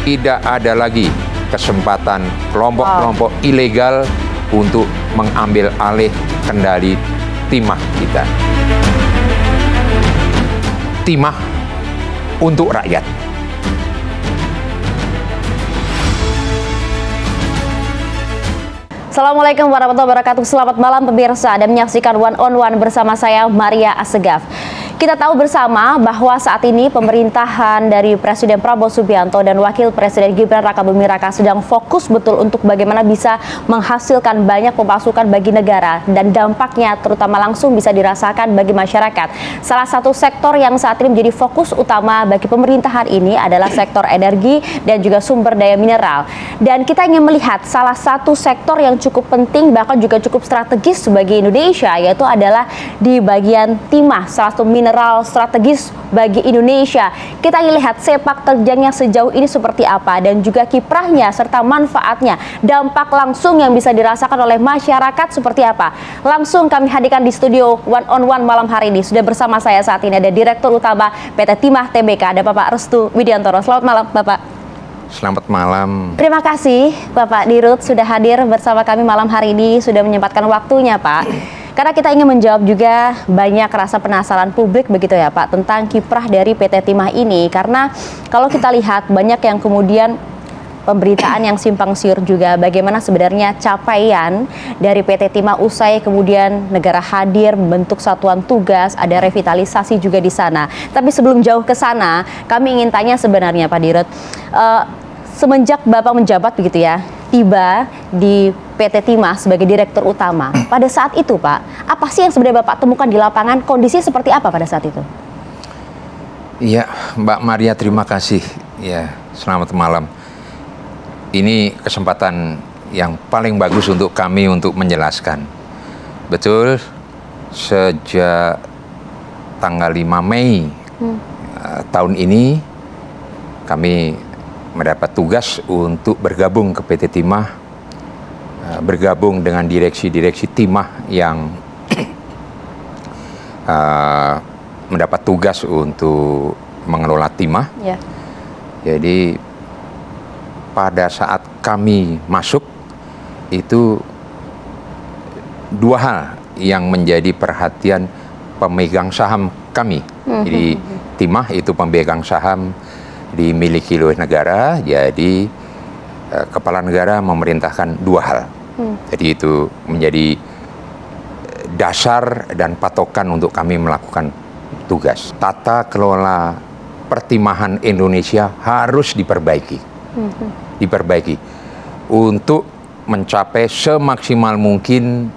Tidak ada lagi kesempatan kelompok-kelompok ilegal untuk mengambil alih kendali timah kita. Timah untuk rakyat. Assalamualaikum warahmatullahi wabarakatuh. Selamat malam pemirsa, dan menyaksikan One on One bersama saya Maria Assegaf. Kita tahu bersama bahwa saat ini pemerintahan dari Presiden Prabowo Subianto dan Wakil Presiden Gibran Rakabuming Raka sedang fokus betul untuk bagaimana bisa menghasilkan banyak pemasukan bagi negara, dan dampaknya terutama langsung bisa dirasakan bagi masyarakat. Salah satu sektor yang saat ini menjadi fokus utama bagi pemerintahan ini adalah sektor energi dan juga sumber daya mineral. Dan kita ingin melihat salah satu sektor yang cukup penting bahkan juga cukup strategis bagi Indonesia, yaitu adalah di bagian timah, salah satu mineral strategis bagi Indonesia. Kita ingin lihat sepak terjangnya sejauh ini seperti apa, dan juga kiprahnya serta manfaatnya, dampak langsung yang bisa dirasakan oleh masyarakat seperti apa. Langsung kami hadirkan di studio One on One malam hari ini. Sudah bersama saya saat ini ada Direktur Utama PT Timah Tbk, ada Bapak Restu Widiantoro. Selamat malam Bapak. Selamat malam. Terima kasih Bapak Dirut sudah hadir bersama kami malam hari ini, sudah menyempatkan waktunya Pak. Karena kita ingin menjawab juga banyak rasa penasaran publik begitu ya Pak tentang kiprah dari PT Timah ini. Karena kalau kita lihat banyak yang kemudian pemberitaan yang simpang siur juga bagaimana sebenarnya capaian dari PT Timah usai kemudian negara hadir membentuk satuan tugas, ada revitalisasi juga di sana. Tapi sebelum jauh ke sana, kami ingin tanya sebenarnya Pak Dirut, semenjak Bapak menjabat begitu ya, tiba di PT Timah sebagai Direktur Utama, pada saat itu Pak, apa sih yang sebenarnya Bapak temukan di lapangan, kondisi seperti apa pada saat itu? Iya, Mbak Maria, terima kasih. Ya, selamat malam. Ini kesempatan yang paling bagus untuk kami untuk menjelaskan. Betul, sejak tanggal 5 Mei tahun ini, kami mendapat tugas untuk bergabung ke PT Timah, bergabung dengan direksi-direksi Timah yang mendapat tugas untuk mengelola Timah. Yeah. Jadi pada saat kami masuk itu dua hal yang menjadi perhatian pemegang saham kami. Jadi Timah itu pemegang saham dimiliki oleh negara, jadi kepala negara memerintahkan dua hal. Jadi itu menjadi dasar dan patokan untuk kami melakukan tugas. Tata kelola pertimahan Indonesia harus diperbaiki. Diperbaiki untuk mencapai semaksimal mungkin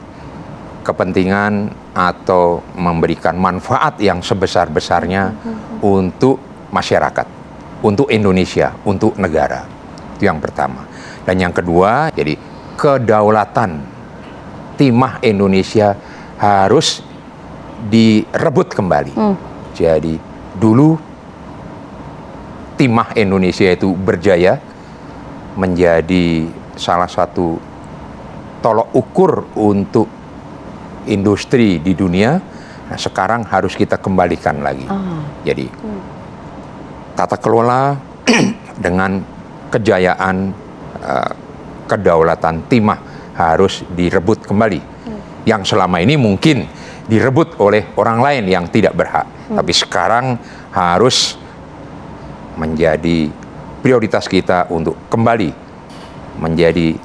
kepentingan atau memberikan manfaat yang sebesar-besarnya untuk masyarakat, untuk Indonesia, untuk negara. Itu yang pertama. Dan yang kedua, jadi kedaulatan timah Indonesia harus direbut kembali. Jadi dulu timah Indonesia itu berjaya, menjadi salah satu tolok ukur untuk industri di dunia. Nah, sekarang harus kita kembalikan lagi. Jadi tata kelola dengan kejayaan kedaulatan timah harus direbut kembali. Yang selama ini mungkin direbut oleh orang lain yang tidak berhak. Tapi sekarang harus menjadi prioritas kita untuk kembali menjadi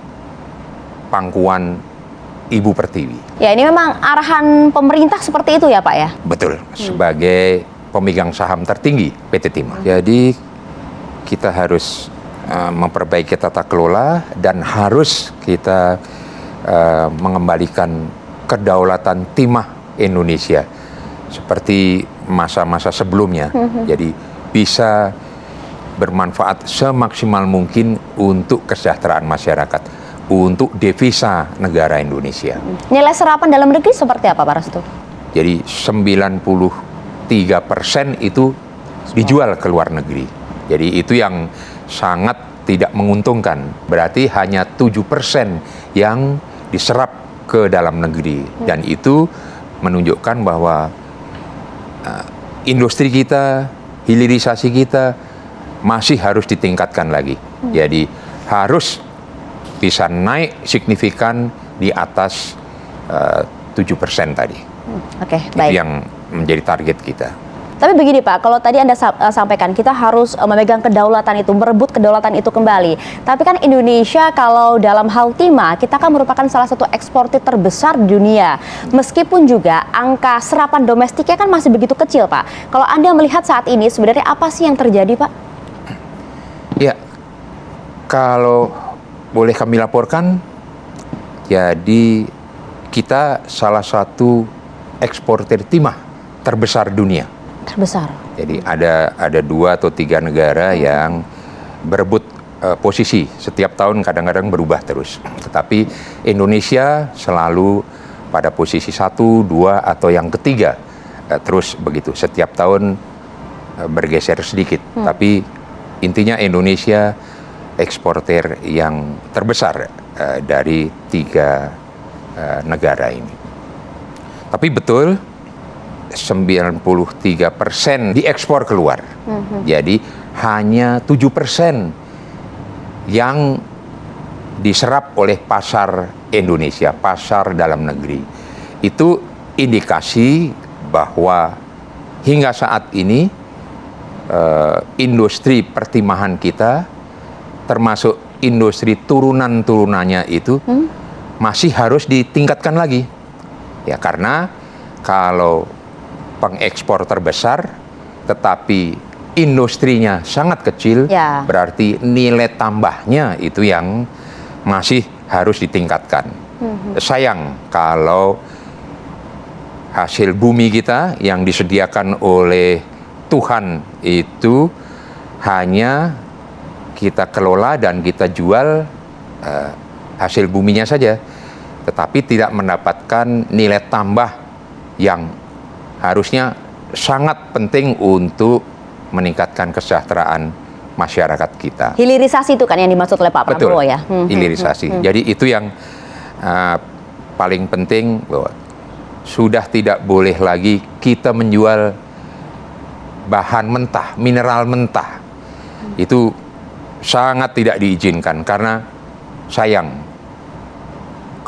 pangkuan Ibu Pertiwi. Ya, ini memang arahan pemerintah seperti itu ya Pak ya? Betul, sebagai pemegang saham tertinggi PT Timah. Jadi kita harus memperbaiki tata kelola dan harus kita mengembalikan kedaulatan timah Indonesia seperti masa-masa sebelumnya. Jadi bisa bermanfaat semaksimal mungkin untuk kesejahteraan masyarakat, untuk devisa negara Indonesia. Nilai serapan dalam negeri seperti apa Pak Restu? Jadi 93% itu dijual ke luar negeri. Jadi itu yang sangat tidak menguntungkan. Berarti hanya 7% yang diserap ke dalam negeri. Dan itu menunjukkan bahwa industri kita, hilirisasi kita masih harus ditingkatkan lagi. Jadi harus bisa naik signifikan di atas 7% tadi. Oke, Itu baik. yang menjadi target kita. Tapi begini Pak, kalau tadi Anda sampaikan kita harus memegang kedaulatan itu, merebut kedaulatan itu kembali. Tapi kan Indonesia kalau dalam hal timah, kita kan merupakan salah satu eksportir terbesar di dunia. Meskipun juga angka serapan domestiknya kan masih begitu kecil Pak. Kalau Anda melihat saat ini sebenarnya apa sih yang terjadi Pak? Ya, kalau boleh kami laporkan, jadi kita salah satu eksportir timah terbesar dunia. Terbesar. Jadi ada 2 atau 3 negara yang berebut posisi. Setiap tahun kadang-kadang berubah terus. Tetapi Indonesia selalu pada posisi 1, 2 atau yang ketiga. Terus begitu. Setiap tahun bergeser sedikit. Tapi intinya Indonesia eksportir yang terbesar dari 3 negara ini. Tapi betul 93% diekspor keluar. Jadi hanya 7% yang diserap oleh pasar Indonesia, pasar dalam negeri. Itu indikasi bahwa hingga saat ini industri pertimahan kita, termasuk industri turunan-turunannya itu masih harus ditingkatkan lagi. Ya, karena kalau pengekspor terbesar tetapi industrinya sangat kecil, Ya. berarti nilai tambahnya itu yang masih harus ditingkatkan. Sayang kalau hasil bumi kita yang disediakan oleh Tuhan itu hanya kita kelola dan kita jual hasil buminya saja, tetapi tidak mendapatkan nilai tambah yang harusnya sangat penting untuk meningkatkan kesejahteraan masyarakat kita. Hilirisasi itu kan yang dimaksud oleh Pak Prabowo ya. Hilirisasi. Jadi itu yang paling penting, bahwa sudah tidak boleh lagi kita menjual bahan mentah, mineral mentah. Itu sangat tidak diizinkan karena sayang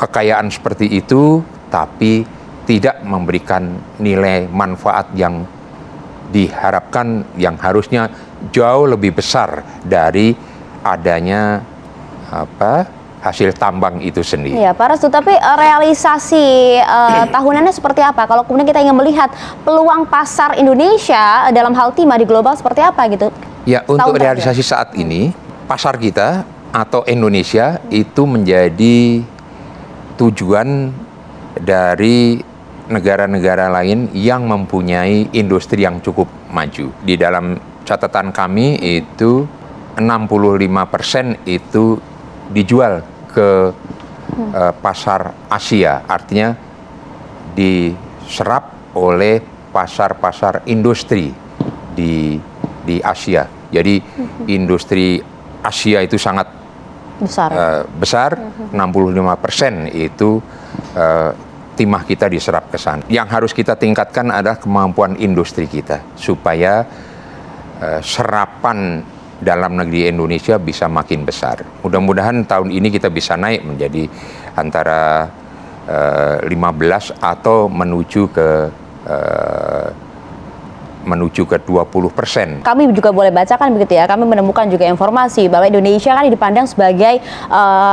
kekayaan seperti itu tapi tidak memberikan nilai manfaat yang diharapkan, yang harusnya jauh lebih besar dari adanya hasil tambang itu sendiri. Iya, Pak Restu, tapi realisasi tahunannya seperti apa? Kalau kemudian kita ingin melihat peluang pasar Indonesia dalam hal timah di global seperti apa gitu? Ya, Setahun untuk terakhir. realisasi saat ini, pasar kita atau Indonesia itu menjadi tujuan dari negara-negara lain yang mempunyai industri yang cukup maju. Di dalam catatan kami itu 65% itu dijual ke pasar Asia, artinya diserap oleh pasar-pasar industri di Asia. Jadi industri Asia itu sangat besar, 65% itu timah kita diserap ke sana. Yang harus kita tingkatkan adalah kemampuan industri kita supaya serapan dalam negeri Indonesia bisa makin besar. Mudah-mudahan tahun ini kita bisa naik menjadi antara 15 atau menuju ke 20%. Kami juga boleh bacakan begitu ya, kami menemukan juga informasi bahwa Indonesia kan dipandang sebagai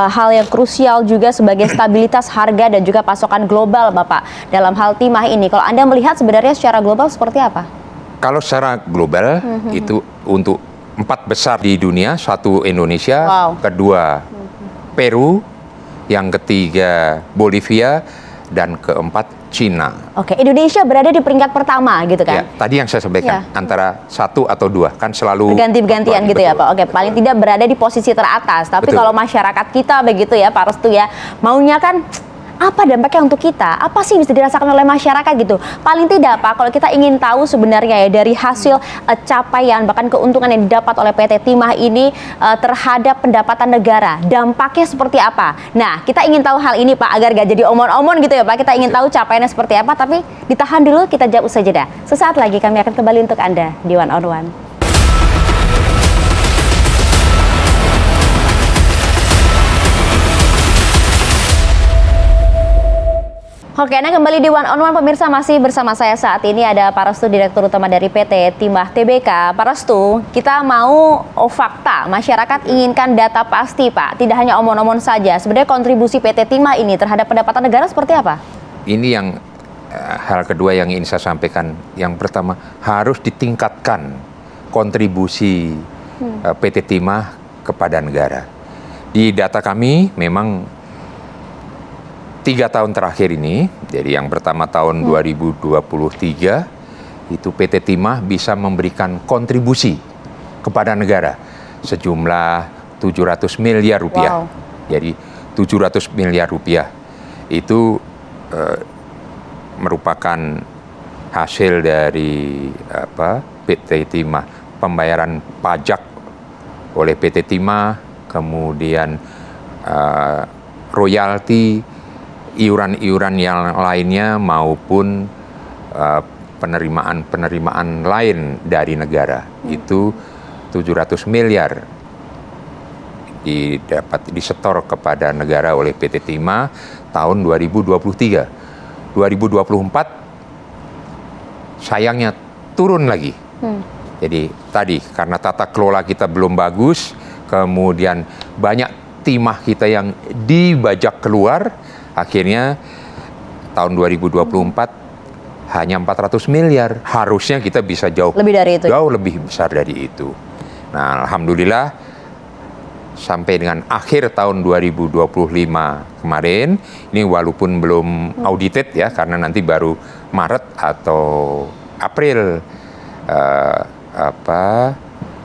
hal yang krusial juga sebagai stabilitas harga dan juga pasokan global Bapak dalam hal timah ini. Kalau Anda melihat sebenarnya secara global seperti apa? Kalau secara global itu untuk 4 besar di dunia, 1 Indonesia, kedua Peru, yang ketiga Bolivia, dan keempat Cina. Oke, Indonesia berada di peringkat pertama gitu kan? Ya, tadi yang saya sampaikan antara 1 atau 2 kan selalu berganti-gantian gitu ya Pak. Oke, paling tidak berada di posisi teratas. Tapi kalau masyarakat kita begitu ya Pak Restu ya, maunya kan apa dampaknya untuk kita? Apa sih bisa dirasakan oleh masyarakat gitu? Paling tidak Pak, kalau kita ingin tahu sebenarnya ya dari hasil capaian bahkan keuntungan yang didapat oleh PT Timah ini terhadap pendapatan negara, dampaknya seperti apa? Nah, kita ingin tahu hal ini Pak agar gak jadi omon-omon gitu ya Pak. Kita ingin tahu capaiannya seperti apa, tapi ditahan dulu, kita jawab usai jeda. Sesaat lagi kami akan kembali untuk Anda di One on One. Oke, nah kembali di One on One pemirsa, masih bersama saya saat ini ada Pak Restu, Direktur Utama dari PT Timah Tbk. Pak Restu, kita mau fakta, masyarakat inginkan data pasti Pak, tidak hanya omong-omong saja. Sebenarnya kontribusi PT Timah ini terhadap pendapatan negara seperti apa? Ini yang hal kedua yang ingin saya sampaikan. Yang pertama, harus ditingkatkan kontribusi PT Timah kepada negara. Di data kami memang 3 tahun terakhir ini, jadi yang pertama tahun 2023, itu PT Timah bisa memberikan kontribusi kepada negara sejumlah 700 miliar rupiah. Wow. Jadi 700 miliar rupiah itu merupakan hasil dari PT Timah, pembayaran pajak oleh PT Timah, kemudian royalti, iuran-iuran yang lainnya maupun penerimaan lain dari negara. Itu 700 miliar disetor kepada negara oleh PT Timah tahun 2023. 2024 sayangnya turun lagi. Jadi tadi karena tata kelola kita belum bagus, kemudian banyak timah kita yang dibajak keluar, akhirnya tahun 2024 hanya 400 miliar. Harusnya kita bisa jauh lebih besar dari itu. Nah, alhamdulillah sampai dengan akhir tahun 2025 kemarin, ini walaupun belum audited ya, karena nanti baru Maret atau April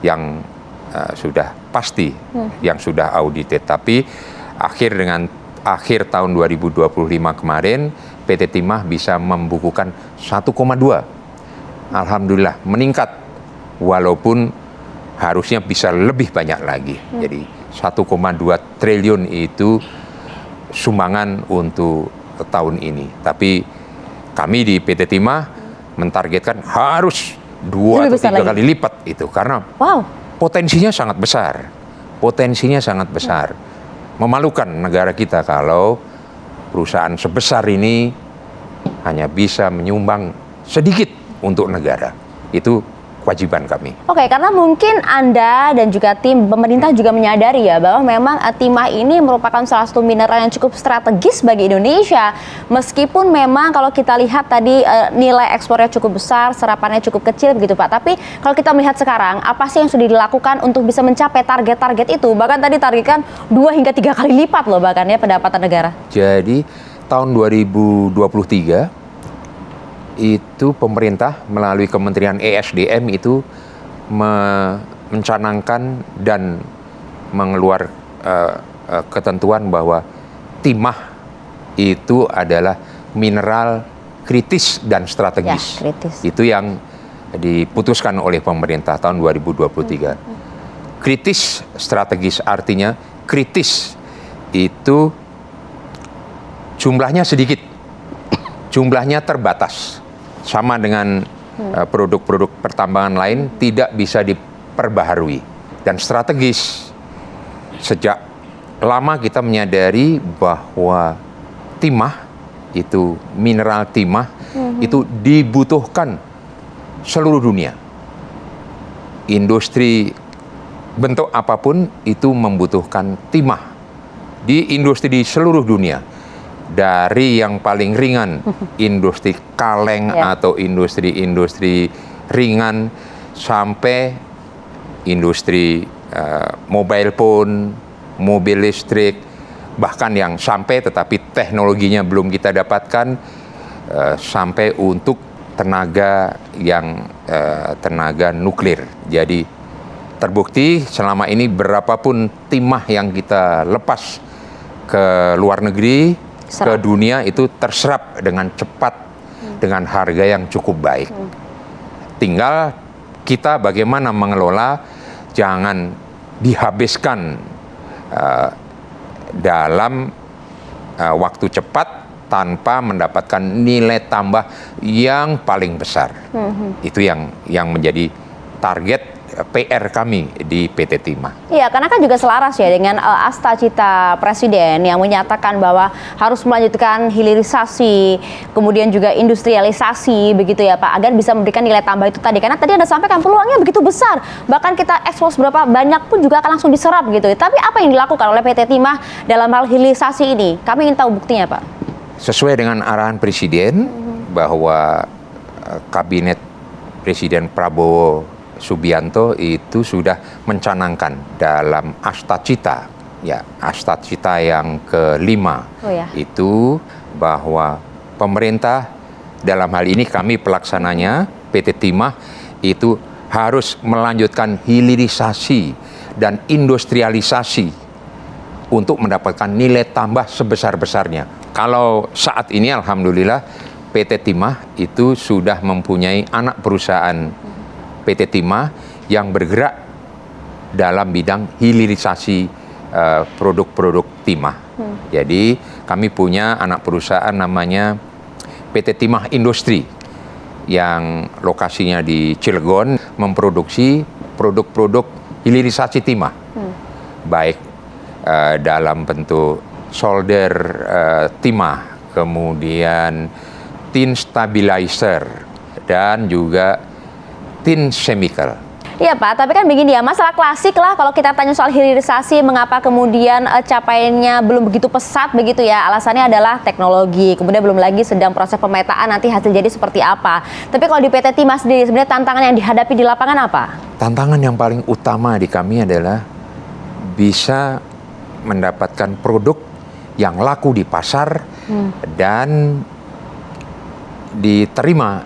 yang sudah pasti, yang sudah audited. Tapi akhir tahun 2025 kemarin, PT Timah bisa membukukan 1,2. Alhamdulillah meningkat, walaupun harusnya bisa lebih banyak lagi. Jadi 1,2 triliun itu sumbangan untuk tahun ini. Tapi kami di PT Timah mentargetkan harus 2 atau 3 kali lipat itu, karena potensinya sangat besar. Potensinya sangat besar. Memalukan negara kita kalau perusahaan sebesar ini hanya bisa menyumbang sedikit untuk negara. Itu kewajiban kami. Oke, karena mungkin Anda dan juga tim pemerintah juga menyadari ya bahwa memang timah ini merupakan salah satu mineral yang cukup strategis bagi Indonesia. Meskipun memang kalau kita lihat tadi nilai ekspornya cukup besar, serapannya cukup kecil begitu Pak. Tapi kalau kita melihat sekarang, apa sih yang sudah dilakukan untuk bisa mencapai target-target itu? Bahkan tadi targetkan 2 hingga 3 kali lipat loh bahkan ya pendapatan negara. Jadi tahun 2023 itu pemerintah melalui Kementerian ESDM itu mencanangkan dan mengeluarkan ketentuan bahwa timah itu adalah mineral kritis dan strategis. Ya, kritis. Itu yang diputuskan oleh pemerintah tahun 2023. Kritis strategis artinya kritis itu jumlahnya sedikit, jumlahnya terbatas. Sama dengan produk-produk pertambangan lain, tidak bisa diperbaharui. Dan strategis, sejak lama kita menyadari bahwa timah, itu mineral timah, itu dibutuhkan seluruh dunia. Industri bentuk apapun itu membutuhkan timah. Di industri di seluruh dunia. Dari yang paling ringan, industri kaleng atau industri-industri ringan, sampai industri mobile phone, mobil listrik, bahkan yang sampai tetapi teknologinya belum kita dapatkan, sampai untuk tenaga yang tenaga nuklir. Jadi terbukti selama ini berapapun timah yang kita lepas ke luar negeri, ke dunia, itu terserap dengan cepat, dengan harga yang cukup baik. Tinggal kita bagaimana mengelola, jangan dihabiskan dalam waktu cepat tanpa mendapatkan nilai tambah yang paling besar. Itu yang menjadi target PR kami di PT Timah. Iya, karena kan juga selaras ya dengan asta-cita Presiden yang menyatakan bahwa harus melanjutkan hilirisasi, kemudian juga industrialisasi begitu ya Pak, agar bisa memberikan nilai tambah itu tadi. Karena tadi Anda sampaikan peluangnya begitu besar, bahkan kita ekspor berapa banyak pun juga akan langsung diserap gitu. Tapi apa yang dilakukan oleh PT Timah dalam hal hilirisasi ini? Kami ingin tahu buktinya Pak. Sesuai dengan arahan Presiden bahwa Kabinet Presiden Prabowo Subianto itu sudah mencanangkan dalam Astacita, ya Astacita yang kelima, itu bahwa pemerintah dalam hal ini kami pelaksananya PT Timah itu harus melanjutkan hilirisasi dan industrialisasi untuk mendapatkan nilai tambah sebesar-besarnya. Kalau saat ini alhamdulillah PT Timah itu sudah mempunyai anak perusahaan PT Timah yang bergerak dalam bidang hilirisasi produk-produk timah. Jadi kami punya anak perusahaan namanya PT Timah Industri yang lokasinya di Cilegon, memproduksi produk-produk hilirisasi timah. Baik dalam bentuk solder timah, kemudian tin stabilizer, dan juga tin chemical. Iya Pak, tapi kan begini ya, masalah klasik lah kalau kita tanya soal hilirisasi, mengapa kemudian capaiannya belum begitu pesat begitu ya, alasannya adalah teknologi, kemudian belum lagi sedang proses pemetaan nanti hasil jadi seperti apa. Tapi kalau di PT Timah sendiri sebenarnya tantangan yang dihadapi di lapangan apa? Tantangan yang paling utama di kami adalah bisa mendapatkan produk yang laku di pasar dan diterima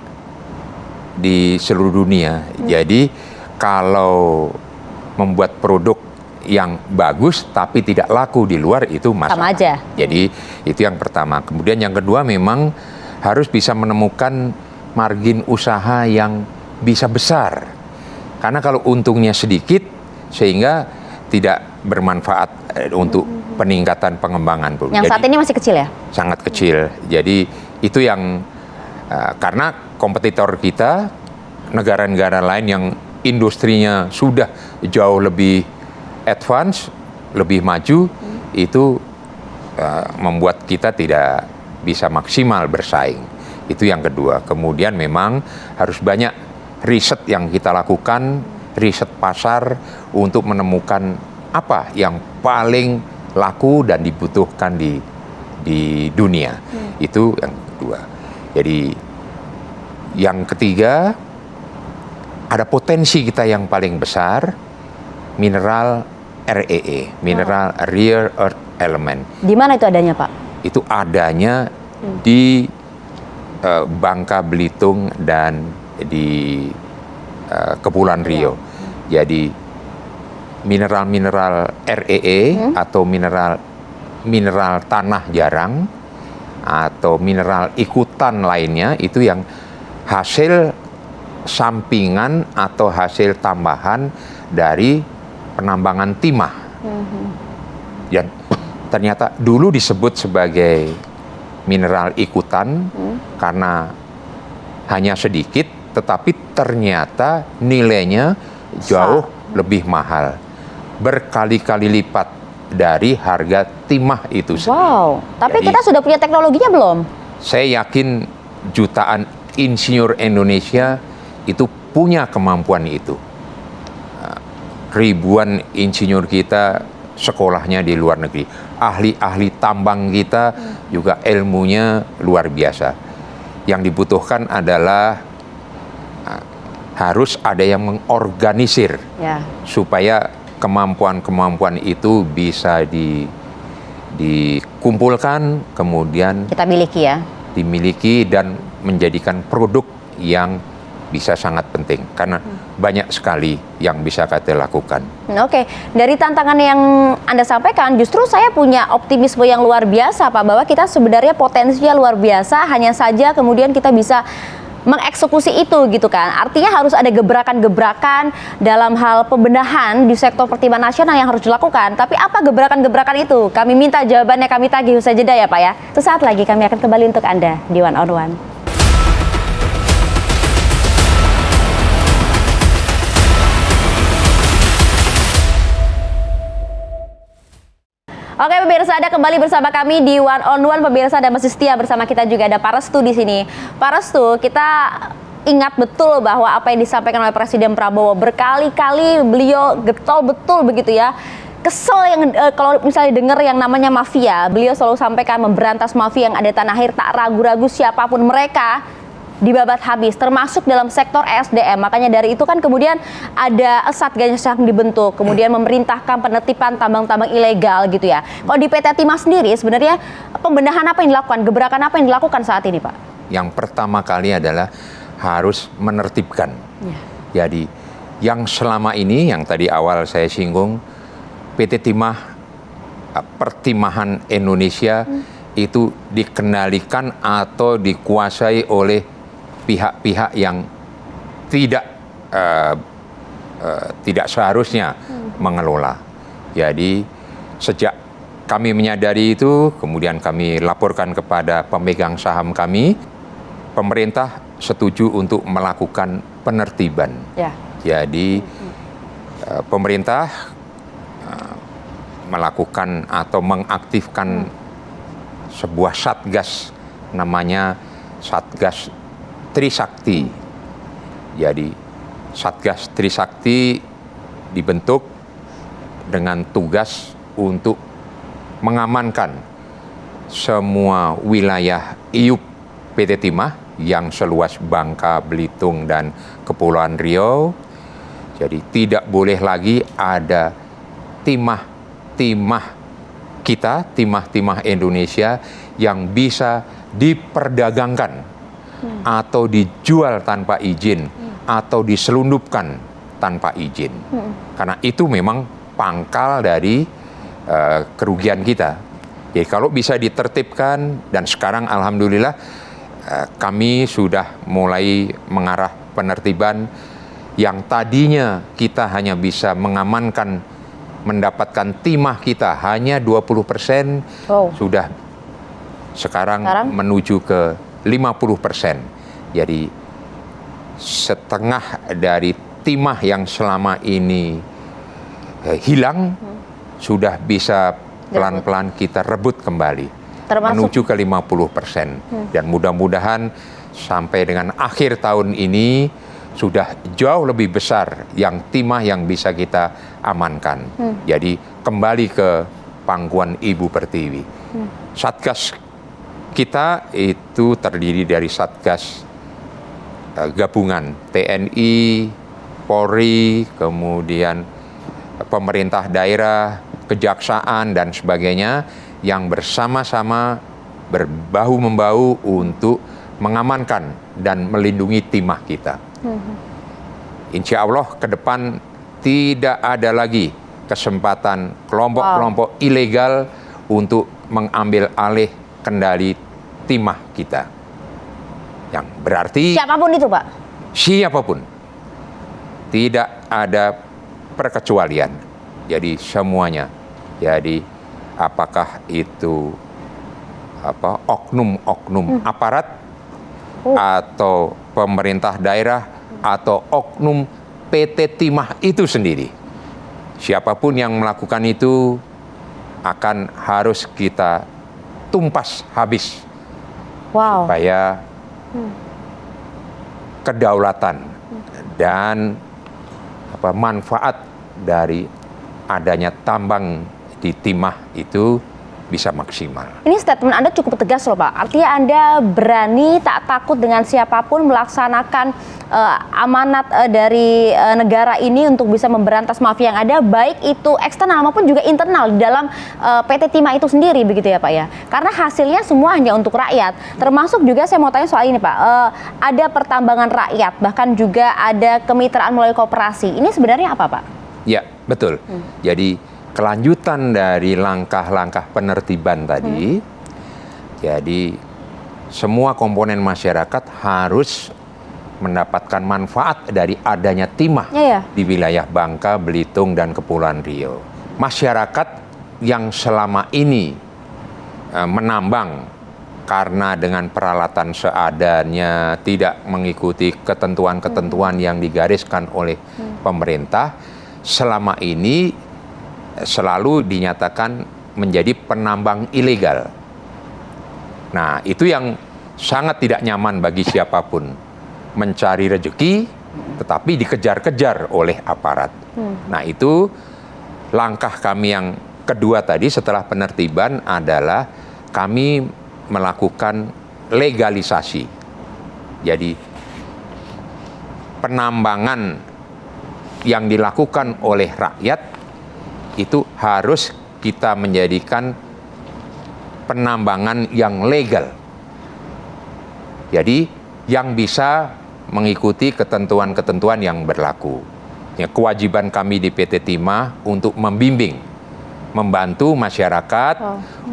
di seluruh dunia. Jadi kalau membuat produk yang bagus tapi tidak laku di luar itu masalah. Sama aja. Jadi itu yang pertama. Kemudian yang kedua memang harus bisa menemukan margin usaha yang bisa besar. Karena kalau untungnya sedikit sehingga tidak bermanfaat untuk peningkatan pengembangan. Yang saat ini masih kecil ya? Sangat kecil. Jadi itu yang karena kompetitor kita, negara-negara lain yang industrinya sudah jauh lebih advance, lebih maju, itu membuat kita tidak bisa maksimal bersaing. Itu yang kedua. Kemudian memang harus banyak riset yang kita lakukan, riset pasar untuk menemukan apa yang paling laku dan dibutuhkan di dunia. Itu yang kedua. Jadi yang ketiga, ada potensi kita yang paling besar, mineral REE, mineral Rare Earth Element. Di mana itu adanya Pak? Itu adanya di Bangka Belitung dan di Kepulauan Riau. Jadi mineral-mineral REE atau mineral tanah jarang atau mineral ikutan lainnya itu yang hasil sampingan atau hasil tambahan dari penambangan timah. Dan ternyata dulu disebut sebagai mineral ikutan karena hanya sedikit, tetapi ternyata nilainya jauh lebih mahal, berkali-kali lipat dari harga timah itu sendiri. Wow, tapi jadi, kita sudah punya teknologinya belum? Saya yakin jutaan insinyur Indonesia itu punya kemampuan itu. Ribuan insinyur kita sekolahnya di luar negeri. Ahli-ahli tambang kita juga ilmunya luar biasa. Yang dibutuhkan adalah harus ada yang mengorganisir supaya kemampuan-kemampuan itu bisa dikumpulkan, kemudian kita miliki ya. Dimiliki dan menjadikan produk yang bisa sangat penting karena banyak sekali yang bisa kita lakukan. Oke, dari tantangan yang Anda sampaikan, justru saya punya optimisme yang luar biasa Pak, bahwa kita sebenarnya potensinya luar biasa, hanya saja kemudian kita bisa mengeksekusi itu gitu kan. Artinya harus ada gebrakan-gebrakan dalam hal pembenahan di sektor pertimbangan nasional yang harus dilakukan. Tapi apa gebrakan-gebrakan itu? Kami minta jawabannya, kami tagih usai jeda ya Pak ya. Sesaat lagi kami akan kembali untuk Anda di One on One. Oke pemirsa, ada kembali bersama kami di One on One. Pemirsa, dan masih setia bersama kita juga ada Pak Restu di sini. Pak Restu, kita ingat betul bahwa apa yang disampaikan oleh Presiden Prabowo berkali-kali beliau getol betul begitu ya. Kesel yang kalau misalnya dengar yang namanya mafia, beliau selalu sampaikan memberantas mafia yang ada di tanah air, tak ragu-ragu siapapun mereka dibabat habis, termasuk dalam sektor ESDM. Makanya dari itu kan kemudian ada Satgas yang dibentuk, kemudian memerintahkan penertiban tambang-tambang ilegal gitu ya. Kalau di PT Timah sendiri sebenarnya pembenahan apa yang dilakukan, gebrakan apa yang dilakukan saat ini, Pak? Yang pertama kali adalah harus menertibkan. Jadi yang selama ini, yang tadi awal saya singgung, PT Timah, Pertimahan Indonesia itu dikendalikan atau dikuasai oleh pihak-pihak yang tidak seharusnya mengelola. Jadi sejak kami menyadari itu, kemudian kami laporkan kepada pemegang saham kami, pemerintah setuju untuk melakukan penertiban. Jadi pemerintah melakukan atau mengaktifkan sebuah satgas, namanya Satgas Trisakti. Jadi Satgas Trisakti dibentuk dengan tugas untuk mengamankan semua wilayah IUP PT Timah yang seluas Bangka, Belitung, dan Kepulauan Riau. Jadi tidak boleh lagi ada timah-timah kita, timah-timah Indonesia yang bisa diperdagangkan atau dijual tanpa izin atau diselundupkan tanpa izin. Karena itu memang pangkal dari kerugian kita. Jadi kalau bisa ditertibkan, dan sekarang alhamdulillah kami sudah mulai mengarah penertiban yang tadinya kita hanya bisa mengamankan, mendapatkan timah kita hanya 20%, sudah sekarang menuju ke 50%. Jadi setengah dari timah yang selama ini hilang sudah bisa pelan-pelan kita rebut kembali, menuju ke 50%. Dan mudah-mudahan sampai dengan akhir tahun ini sudah jauh lebih besar yang timah yang bisa kita amankan. Jadi kembali ke pangkuan Ibu Pertiwi. Satgas kita itu terdiri dari Satgas gabungan TNI, Polri, kemudian pemerintah daerah, kejaksaan, dan sebagainya yang bersama-sama berbahu-membahu untuk mengamankan dan melindungi timah kita. Insya Allah ke depan tidak ada lagi kesempatan kelompok-kelompok ilegal untuk mengambil alih kendali timah kita. Yang berarti siapapun itu, Pak? Siapapun. Tidak ada perkecualian. Jadi semuanya. Jadi apakah itu oknum-oknum aparat atau pemerintah daerah atau oknum PT Timah itu sendiri. Siapapun yang melakukan itu akan harus kita tumpas habis, supaya kedaulatan dan manfaat dari adanya tambang di Timah itu bisa maksimal. Ini statement Anda cukup tegas loh, Pak. Artinya Anda berani tak takut dengan siapapun melaksanakan amanat dari negara ini untuk bisa memberantas mafia yang ada, baik itu eksternal maupun juga internal di dalam PT Timah itu sendiri, begitu ya Pak ya? Karena hasilnya semua hanya untuk rakyat. Termasuk juga saya mau tanya soal ini Pak, ada pertambangan rakyat, bahkan juga ada kemitraan melalui koperasi. Ini sebenarnya apa Pak? Ya, betul. Jadi kelanjutan dari langkah-langkah penertiban tadi, jadi semua komponen masyarakat harus mendapatkan manfaat dari adanya timah di wilayah Bangka, Belitung, dan Kepulauan Riau. Masyarakat yang selama ini menambang karena dengan peralatan seadanya, tidak mengikuti ketentuan-ketentuan yang digariskan oleh pemerintah, selama ini selalu dinyatakan menjadi penambang ilegal. Nah, itu yang sangat tidak nyaman bagi siapapun. Mencari rezeki, tetapi dikejar-kejar oleh aparat. Nah, itu langkah kami yang kedua tadi setelah penertiban adalah kami melakukan legalisasi. Jadi, penambangan yang dilakukan oleh rakyat itu harus kita menjadikan penambangan yang legal. Jadi yang bisa mengikuti ketentuan-ketentuan yang berlaku. Ya, kewajiban kami di PT Timah untuk membimbing, membantu masyarakat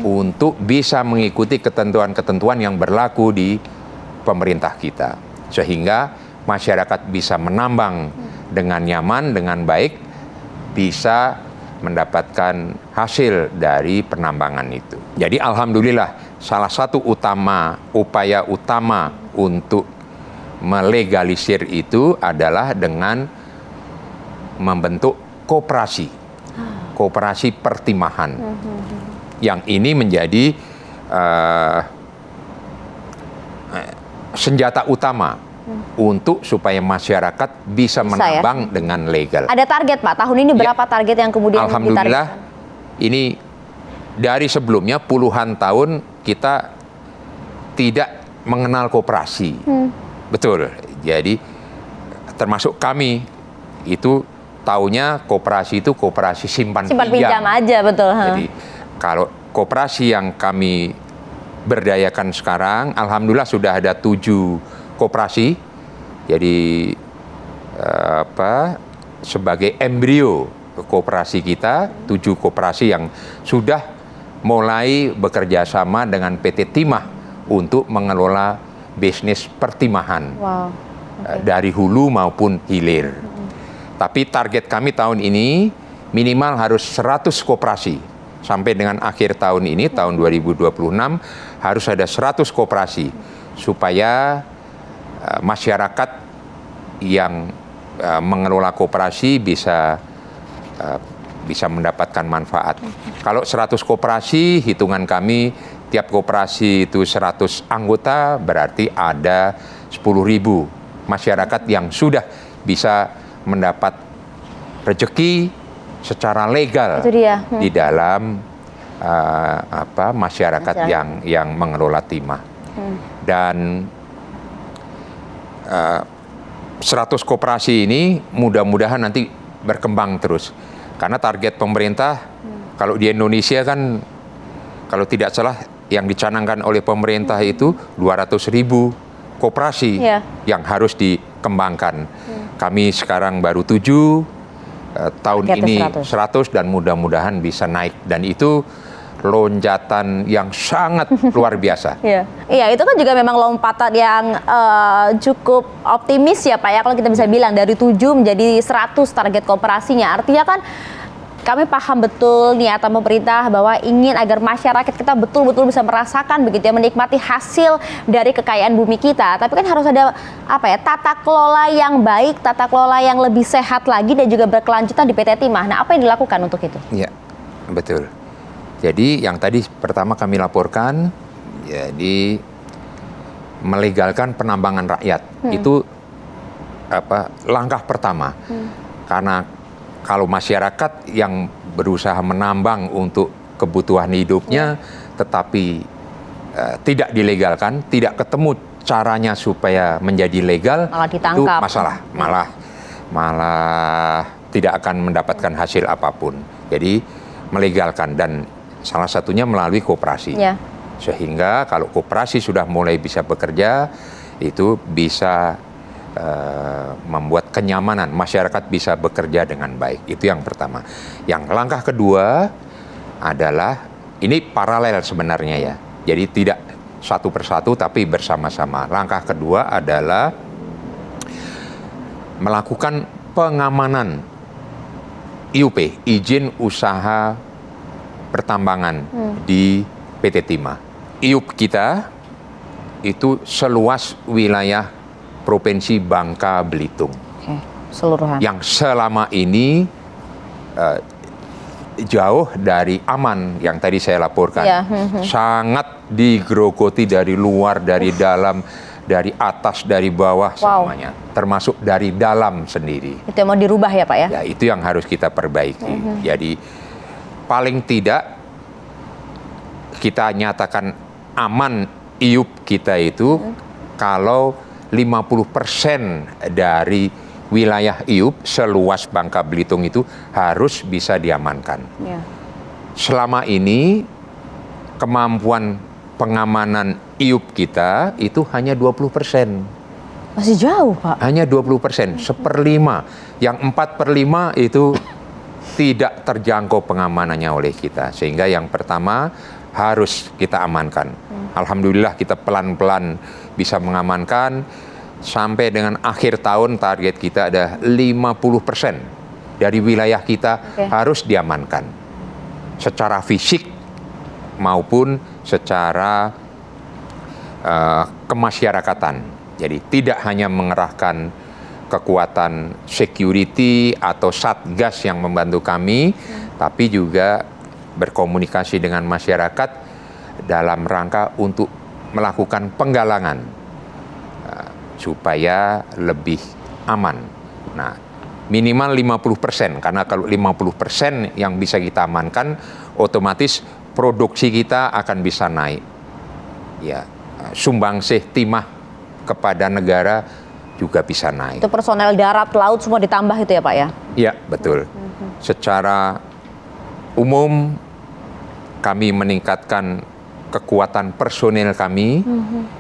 untuk bisa mengikuti ketentuan-ketentuan yang berlaku di pemerintah kita. Sehingga masyarakat bisa menambang dengan nyaman, dengan baik, bisa mendapatkan hasil dari penambangan itu. Jadi alhamdulillah salah satu upaya utama untuk melegalisir itu adalah dengan membentuk koperasi pertimahan. Yang ini menjadi senjata utama untuk supaya masyarakat bisa menambang dengan legal. Ada target Pak, tahun ini berapa target yang kemudian alhamdulillah ini dari sebelumnya puluhan tahun kita tidak mengenal koperasi. Betul, jadi termasuk kami itu taunya koperasi itu koperasi simpan pinjam aja, betul. Jadi kalau koperasi yang kami berdayakan sekarang, alhamdulillah sudah ada 7 koperasi, jadi sebagai embrio koperasi kita, 7 koperasi yang sudah mulai bekerja sama dengan PT Timah untuk mengelola bisnis pertimahan dari hulu maupun hilir. Tapi target kami tahun ini minimal harus 100 koperasi. Sampai dengan akhir tahun ini, tahun 2026, harus ada 100 koperasi supaya masyarakat yang mengelola koperasi bisa mendapatkan manfaat. Kalau 100 koperasi, hitungan kami tiap koperasi itu 100 anggota, berarti ada 10.000 masyarakat yang sudah bisa mendapat rezeki secara legal di dalam masyarakat yang mengelola timah. Dan 100 koperasi ini mudah-mudahan nanti berkembang terus. Karena target pemerintah, kalau di Indonesia kan, kalau tidak salah yang dicanangkan oleh pemerintah itu 200.000 koperasi yang harus dikembangkan. Kami sekarang baru 7, tahun ini 100 dan mudah-mudahan bisa naik. Dan itu lonjatan yang sangat luar biasa. Iya, itu kan juga memang lompatan yang cukup optimis ya Pak ya, kalau kita bisa bilang dari 7 menjadi 100 target koperasinya. Artinya kan kami paham betul niatan pemerintah bahwa ingin agar masyarakat kita betul-betul bisa merasakan begitu ya, menikmati hasil dari kekayaan bumi kita. Tapi kan harus ada tata kelola yang baik, tata kelola yang lebih sehat lagi dan juga berkelanjutan di PT Timah. Nah, apa yang dilakukan untuk itu? Iya, betul. Jadi yang tadi pertama kami laporkan, jadi melegalkan penambangan rakyat. Itu langkah pertama. Karena kalau masyarakat yang berusaha menambang untuk kebutuhan hidupnya, tetapi tidak dilegalkan, tidak ketemu caranya supaya menjadi legal, malah ditangkap. Itu masalah, malah tidak akan mendapatkan hasil apapun. Jadi melegalkan, dan salah satunya melalui koperasi. Sehingga kalau koperasi sudah mulai bisa bekerja, itu bisa membuat kenyamanan, masyarakat bisa bekerja dengan baik. Itu yang pertama. Yang langkah kedua adalah, ini paralel sebenarnya ya, jadi tidak satu persatu tapi bersama-sama. Langkah kedua adalah melakukan pengamanan IUP, izin usaha pertambangan di PT Timah. IUP kita itu seluas wilayah Provinsi Bangka Belitung. Seluruhan. Yang selama ini jauh dari aman yang tadi saya laporkan. Ya, Sangat digerogoti dari luar, dari dalam, dari atas, dari bawah semuanya. Termasuk dari dalam sendiri. Itu yang mau dirubah ya Pak ya? Ya, itu yang harus kita perbaiki. Jadi paling tidak kita nyatakan aman IUP kita itu kalau 50% dari wilayah IUP seluas Bangka Belitung itu harus bisa diamankan. Ya. Selama ini kemampuan pengamanan IUP kita itu hanya 20%. Masih jauh Pak. Hanya 20%, 1/5. Yang 4/5 itu tidak terjangkau pengamanannya oleh kita. Sehingga yang pertama harus kita amankan. Alhamdulillah kita pelan-pelan bisa mengamankan. Sampai dengan akhir tahun target kita ada 50% dari wilayah kita harus diamankan. Secara fisik maupun secara kemasyarakatan. Jadi tidak hanya mengerahkan kekuatan security atau satgas yang membantu kami, tapi juga berkomunikasi dengan masyarakat dalam rangka untuk melakukan penggalangan supaya lebih aman. Nah, minimal 50%, karena kalau 50% yang bisa kita amankan, otomatis produksi kita akan bisa naik. Ya, sumbangsih timah kepada negara juga bisa naik. Itu personel darat, laut semua ditambah itu ya Pak ya? Iya, betul. Secara umum kami meningkatkan kekuatan personel kami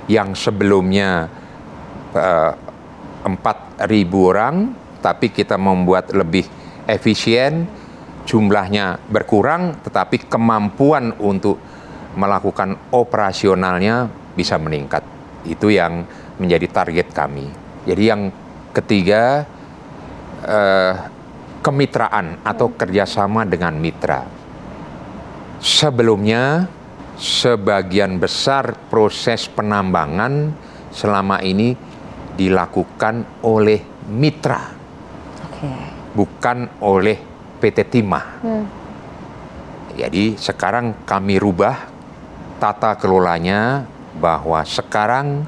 yang sebelumnya 4.000 orang, tapi kita membuat lebih efisien, jumlahnya berkurang, tetapi kemampuan untuk melakukan operasionalnya bisa meningkat. Itu yang menjadi target kami. Jadi yang ketiga, kemitraan atau kerjasama dengan mitra. Sebelumnya, sebagian besar proses penambangan selama ini dilakukan oleh mitra, bukan oleh PT Timah. Jadi sekarang kami rubah tata kelolanya bahwa sekarang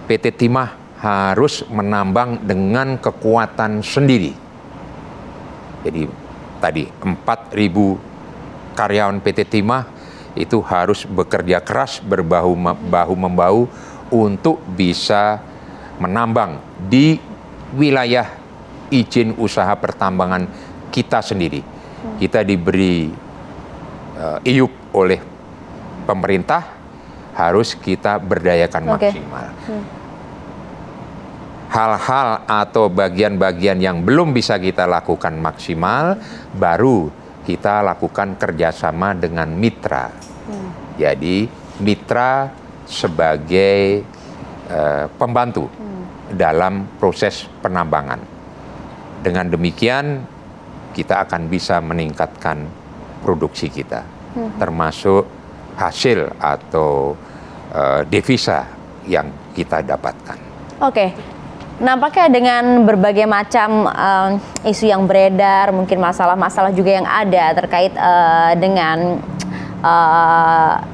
PT Timah harus menambang dengan kekuatan sendiri. Jadi tadi 4.000 karyawan PT Timah itu harus bekerja keras bahu-membahu untuk bisa menambang di wilayah izin usaha pertambangan kita sendiri. Kita diberi IUP oleh pemerintah, harus kita berdayakan maksimal. Hal-hal atau bagian-bagian yang belum bisa kita lakukan maksimal, baru kita lakukan kerjasama dengan mitra. Jadi mitra sebagai pembantu dalam proses penambangan. Dengan demikian kita akan bisa meningkatkan produksi kita, termasuk hasil atau devisa yang kita dapatkan. Oke, nampaknya dengan berbagai macam isu yang beredar, mungkin masalah-masalah juga yang ada terkait dengan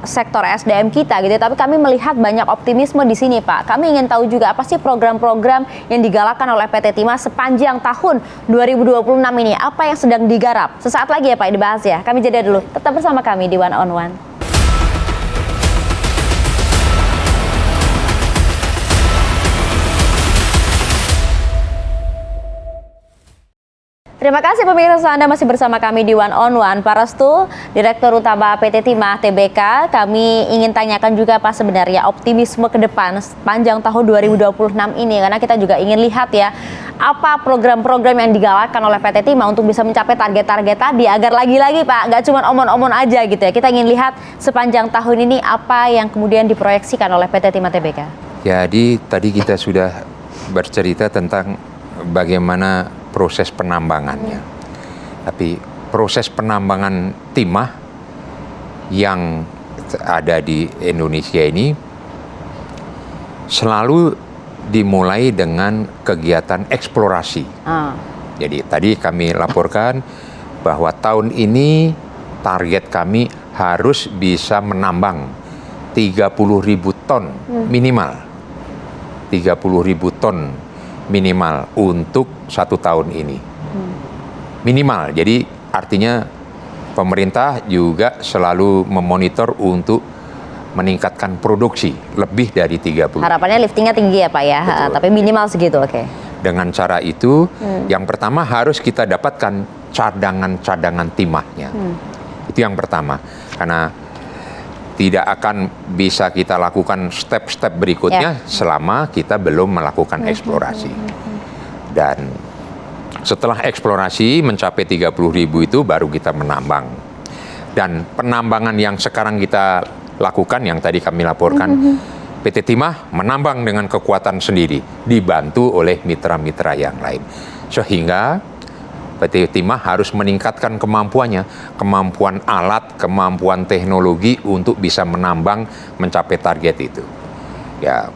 sektor SDM kita gitu. Tapi kami melihat banyak optimisme di sini Pak. Kami ingin tahu juga apa sih program-program yang digalakan oleh PT Timah sepanjang tahun 2026 ini. Apa yang sedang digarap? Sesaat lagi ya Pak dibahas ya. Kami jeda dulu. Tetap bersama kami di One on One. Terima kasih pemirsa, Anda masih bersama kami di One on One. Pak Restu, Direktur Utama PT Timah Tbk, kami ingin tanyakan juga apa sebenarnya optimisme ke depan sepanjang tahun 2026 ini, karena kita juga ingin lihat ya apa program-program yang digalakkan oleh PT Timah untuk bisa mencapai target-target tadi, agar lagi-lagi Pak, nggak cuma omon-omon aja gitu ya. Kita ingin lihat sepanjang tahun ini apa yang kemudian diproyeksikan oleh PT Timah Tbk. Jadi tadi kita sudah bercerita tentang bagaimana proses penambangannya. Tapi proses penambangan timah yang ada di Indonesia ini selalu dimulai dengan kegiatan eksplorasi. Jadi tadi kami laporkan bahwa tahun ini target kami harus bisa menambang 30.000 ton minimal. 30.000 ton minimal untuk 1 tahun ini. Minimal, jadi artinya pemerintah juga selalu memonitor untuk meningkatkan produksi lebih dari 30. Harapannya liftingnya tinggi ya Pak ya, tapi minimal segitu, oke. Dengan cara itu, yang pertama harus kita dapatkan cadangan-cadangan timahnya. Itu yang pertama, karena tidak akan bisa kita lakukan step-step berikutnya selama kita belum melakukan eksplorasi. Dan setelah eksplorasi mencapai 30.000 itu baru kita menambang. Dan penambangan yang sekarang kita lakukan, yang tadi kami laporkan, PT Timah menambang dengan kekuatan sendiri, dibantu oleh mitra-mitra yang lain. Sehingga PT Timah harus meningkatkan kemampuannya, kemampuan alat, kemampuan teknologi untuk bisa menambang mencapai target itu. Ya,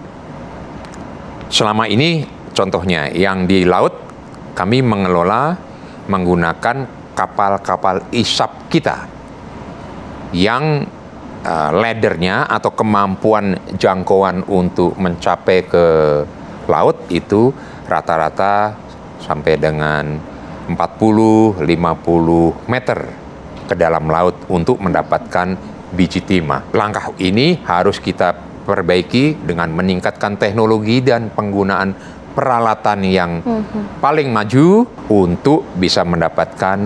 selama ini contohnya yang di laut kami mengelola menggunakan kapal-kapal isap kita yang laddernya atau kemampuan jangkauan untuk mencapai ke laut itu rata-rata sampai dengan 40-50 meter ke dalam laut untuk mendapatkan biji timah. Langkah ini harus kita perbaiki dengan meningkatkan teknologi dan penggunaan peralatan yang paling maju untuk bisa mendapatkan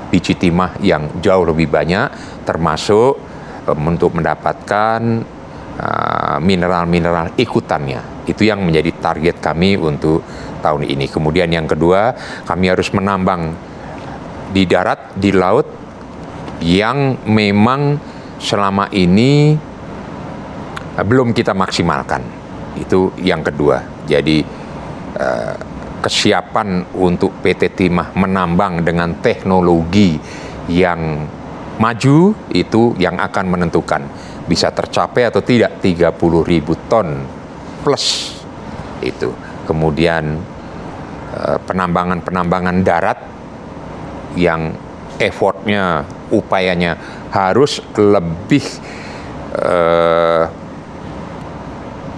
biji timah yang jauh lebih banyak, termasuk untuk mendapatkan mineral-mineral ikutannya. Itu yang menjadi target kami untuk tahun ini. Kemudian yang kedua, kami harus menambang di darat, di laut, yang memang selama ini belum kita maksimalkan. Itu yang kedua. Jadi kesiapan untuk PT Timah menambang dengan teknologi yang maju itu yang akan menentukan bisa tercapai atau tidak 30.000 ton plus itu. Kemudian penambangan darat yang effortnya, upayanya harus lebih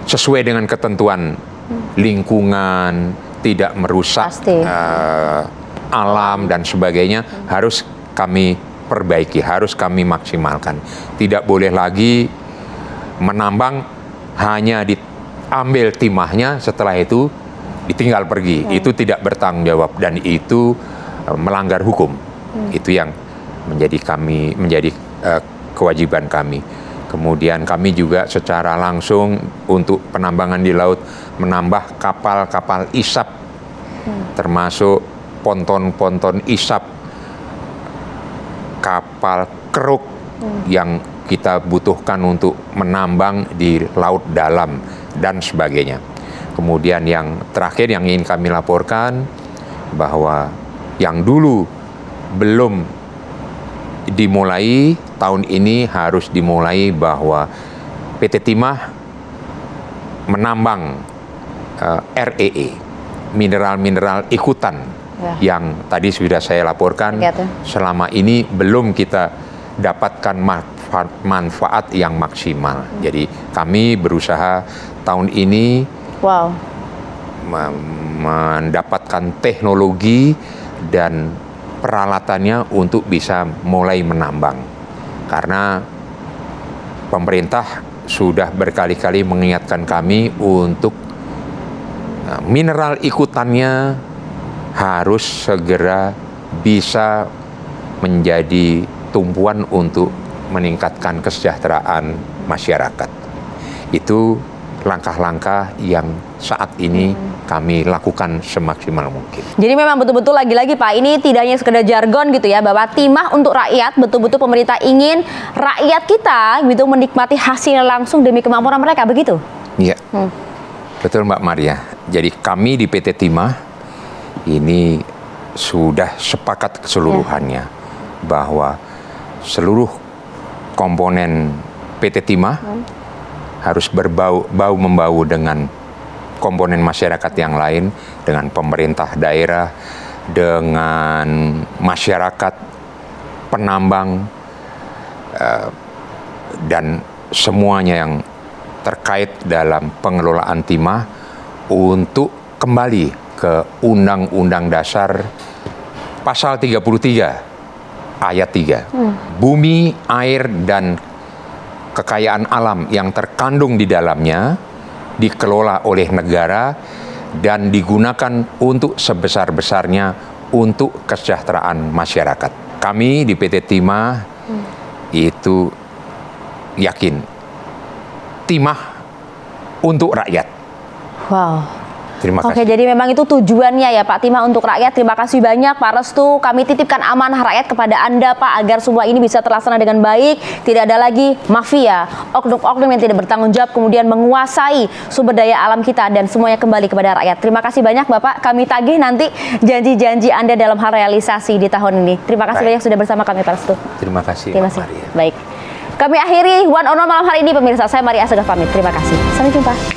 sesuai dengan ketentuan lingkungan, tidak merusak alam dan sebagainya, harus kami perbaiki, harus kami maksimalkan. Tidak boleh lagi menambang hanya diambil timahnya, setelah itu ditinggal pergi. Itu tidak bertanggung jawab dan itu melanggar hukum. Itu yang menjadi kewajiban kami. Kemudian kami juga secara langsung untuk penambangan di laut menambah kapal-kapal isap, termasuk ponton-ponton isap, kapal keruk yang kita butuhkan untuk menambang di laut dalam dan sebagainya. Kemudian yang terakhir yang ingin kami laporkan bahwa yang dulu belum dimulai, tahun ini harus dimulai, bahwa PT Timah menambang REE, mineral-mineral ikutan yang tadi sudah saya laporkan. Selama ini belum kita dapatkan manfaat yang maksimal. Jadi kami berusaha tahun ini mendapatkan teknologi dan peralatannya untuk bisa mulai menambang. Karena pemerintah sudah berkali-kali mengingatkan kami untuk mineral ikutannya harus segera bisa menjadi tumpuan untuk meningkatkan kesejahteraan masyarakat. Itu langkah-langkah yang saat ini kami lakukan semaksimal mungkin. Jadi memang betul-betul lagi-lagi Pak, ini tidak hanya sekedar jargon gitu ya, bahwa timah untuk rakyat, betul-betul pemerintah ingin rakyat kita gitu menikmati hasilnya langsung demi kemampuan mereka, begitu? Iya, betul Mbak Maria. Jadi kami di PT Timah ini sudah sepakat keseluruhannya bahwa seluruh komponen PT Timah harus berbau-membau dengan komponen masyarakat yang lain, dengan pemerintah daerah, dengan masyarakat, penambang, dan semuanya yang terkait dalam pengelolaan timah untuk kembali ke Undang-Undang Dasar Pasal 33 ayat 3. Bumi, air, dan kekayaan alam yang terkandung di dalamnya dikelola oleh negara dan digunakan untuk sebesar-besarnya untuk kesejahteraan masyarakat. Kami di PT Timah itu yakin timah untuk rakyat. Wow. Terima kasih. Oke, jadi memang itu tujuannya ya Pak, timah untuk rakyat. Terima kasih banyak Pak Restu. Kami titipkan amanah rakyat kepada Anda Pak, agar semua ini bisa terlaksana dengan baik. Tidak ada lagi mafia, oknum-oknum yang tidak bertanggung jawab kemudian menguasai sumber daya alam kita dan semuanya kembali kepada rakyat. Terima kasih banyak Bapak. Kami tagih nanti janji-janji Anda dalam hal realisasi di tahun ini. Terima kasih banyak sudah bersama kami Pak Restu. Terima kasih. Terima kasih. Maria. Baik. Kami akhiri One on One malam hari ini pemirsa. Saya Maria Asegaf pamit. Terima kasih. Sampai jumpa.